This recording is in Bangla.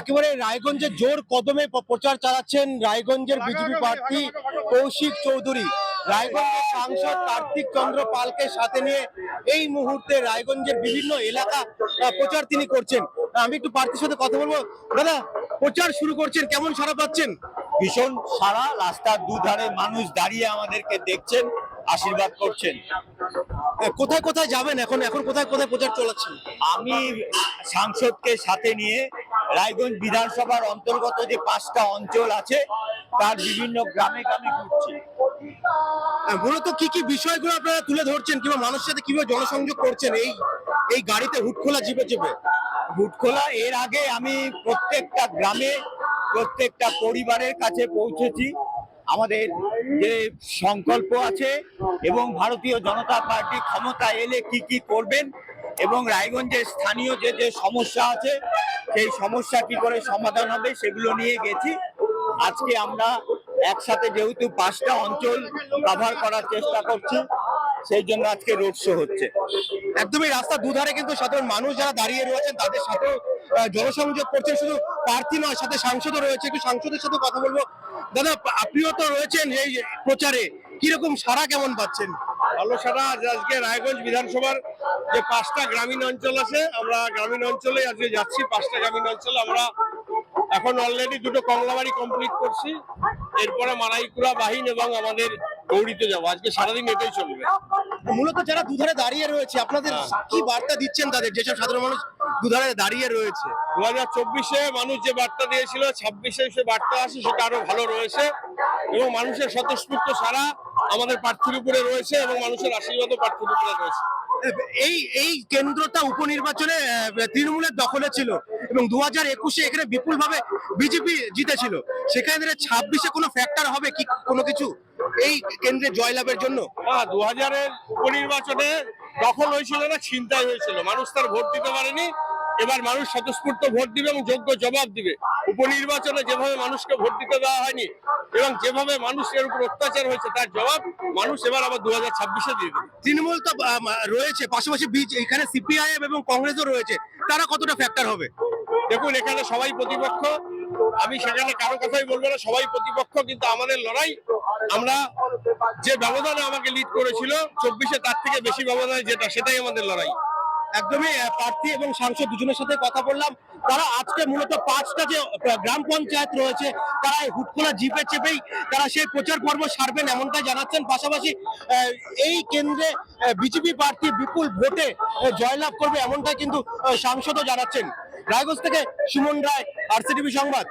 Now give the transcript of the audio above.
একেবারে রায়গঞ্জে জোর কদমে প্রচার চালাচ্ছেন রায়গঞ্জের বিজেপি প্রার্থী কৌশিক চৌধুরী। রায়গঞ্জের সাংসদ কার্তিক চন্দ্র পালকে সাথে নিয়ে এই মুহূর্তে রায়গঞ্জের বিভিন্ন এলাকা প্রচার তিনি করছেন। আমি একটু প্রার্থীর সাথে কথা বলবো। দাদা, প্রচার শুরু করছেন, কেমন সাড়া পাচ্ছেন? ভীষণ সারা, রাস্তার দুধারে মানুষ দাঁড়িয়ে আমাদেরকে দেখছেন, আশীর্বাদ করছেন। কোথায় কোথায় যাবেন এখন? এখন কোথায় কোথায় প্রচার চালাচ্ছেন? আমি সাংসদকে সাথে নিয়ে রায়গঞ্জ বিধানসভার অন্তর্গত যে 5টা অঞ্চল আছে তার বিভিন্ন গ্রামে গ্রামে ঘুরছি। মূলত কি কি বিষয়গুলো আপনারা তুলে ধরছেন, কিংবা মানুষের সাথে কিভাবে জনসংযোগ করছেন এই এই গাড়িতে হুটখোলা জিপে চেপে? হুটখোলা এর আগে আমি প্রত্যেকটা গ্রামে প্রত্যেকটা পরিবারের কাছে পৌঁছেছি। আমাদের যে সংকল্প আছে এবং ভারতীয় জনতা পার্টি ক্ষমতা এলে কি কি করবেন এবং রায়গঞ্জের স্থানীয় যে যে সমস্যা আছে সেই সমস্যা কি করে সমাধান হবে সেগুলো নিয়ে গেছি। আজকে আমরা একসাথে যেহেতু 5টা অঞ্চল কভার করার চেষ্টা করছি, সেই জন্য আজকে রোড শো হচ্ছে। একদমই রাস্তার দুধারে কিন্তু সাধারণ মানুষ যারা দাঁড়িয়ে রয়েছেন তাদের সাথে জনসংযোগ করছেন। শুধু প্রার্থী নয়, সাথে সাংসদও রয়েছে। একটু সাংসদের সাথে কথা বলবো। দাদা, আপনিও তো রয়েছেন এই প্রচারে, কিরকম সাড়া কেমন পাচ্ছেন? ভালো সারা। আজকে রায়গঞ্জ বিধানসভার যে 5টা গ্রামীণ অঞ্চল আছে, আমরা গ্রামীণ অঞ্চলে আজকে যাচ্ছি। 5টা গ্রামীণ অঞ্চলে আমরা এখন অলরেডি 2টো কমলাবাড়ি কমপ্লিট করছি, এরপরে মারাইকুড়া, বাহিন এবং আমাদের গৌরীতে যাবো। আজকে সারাদিন এটাই চলবে। মূলত যারা দুধারে দাঁড়িয়ে রয়েছে, আপনাদের কি বার্তা দিচ্ছেন তাদের, যেসব সাধারণ মানুষ দুধারে দাঁড়িয়ে রয়েছে? 2024-এ মানুষ যে বার্তা দিয়েছিল, 26-এ সে বার্তা আছে সেটা আরো ভালো রয়েছে এবং মানুষের স্বতঃস্ফূর্ত সারা আমাদের প্রার্থীর উপরে রয়েছে এবং মানুষের আশীর্বাদও প্রার্থীর উপরে রয়েছে। এই এই কেন্দ্রটা উপনির্বাচনে তৃণমূলের দখলে ছিল এবং 2021-এ এখানে বিপুল ভাবে বিজেপি জিতেছিল। সেখানে 26-এ কোনো ফ্যাক্টর হবে কি, কোনো কিছু এই কেন্দ্রে জয়লাভের জন্য? 2000-এর উপনির্বাচনে দখল হয়েছিল না, ছিনতাই হয়েছিল, মানুষ তার ভোট দিতে পারেনি। এবার মানুষ স্বতঃস্ফূর্ত ভোট দিবে এবং যোগ্য জবাব দিবে। উপনির্বাচনে যেভাবে মানুষকে ভোট দিতে দেওয়া হয়নি এবং যেভাবে মানুষের উপর অত্যাচার হয়েছে তার জবাব মানুষ এবার আবার 2026-এ দিয়ে দেবে। তৃণমূল তো রয়েছে, পাশাপাশি এখানে সিপিআইএম এবং কংগ্রেসও রয়েছে, তারা কতটা ফ্যাক্টর হবে? দেখুন, এখানে সবাই প্রতিপক্ষ, আমি সেখানে কারো কথাই বলবো না, সবাই প্রতিপক্ষ। কিন্তু আমাদের লড়াই, আমরা যে ব্যবধানে আমাকে লিড করেছিল 24-এ, তার থেকে বেশি ব্যবধানে যেটা, সেটাই আমাদের লড়াই। একদমই প্রার্থী এবং সাংসদ দুজনের সাথে কথা বললাম। তারা আজকে মূলত 5টা যে গ্রাম পঞ্চায়েত রয়েছে তারা হুটখোলা জিপে চেপেই তারা সেই প্রচার পর্ব সারবেন এমনটাই জানাচ্ছেন। পাশাপাশি এই কেন্দ্রে বিজেপি প্রার্থী বিপুল ভোটে জয়লাভ করবে এমনটাই কিন্তু সাংসদও জানাচ্ছেন। রায়গঞ্জ থেকে সুমন রায়, আরসিটিভি সংবাদ।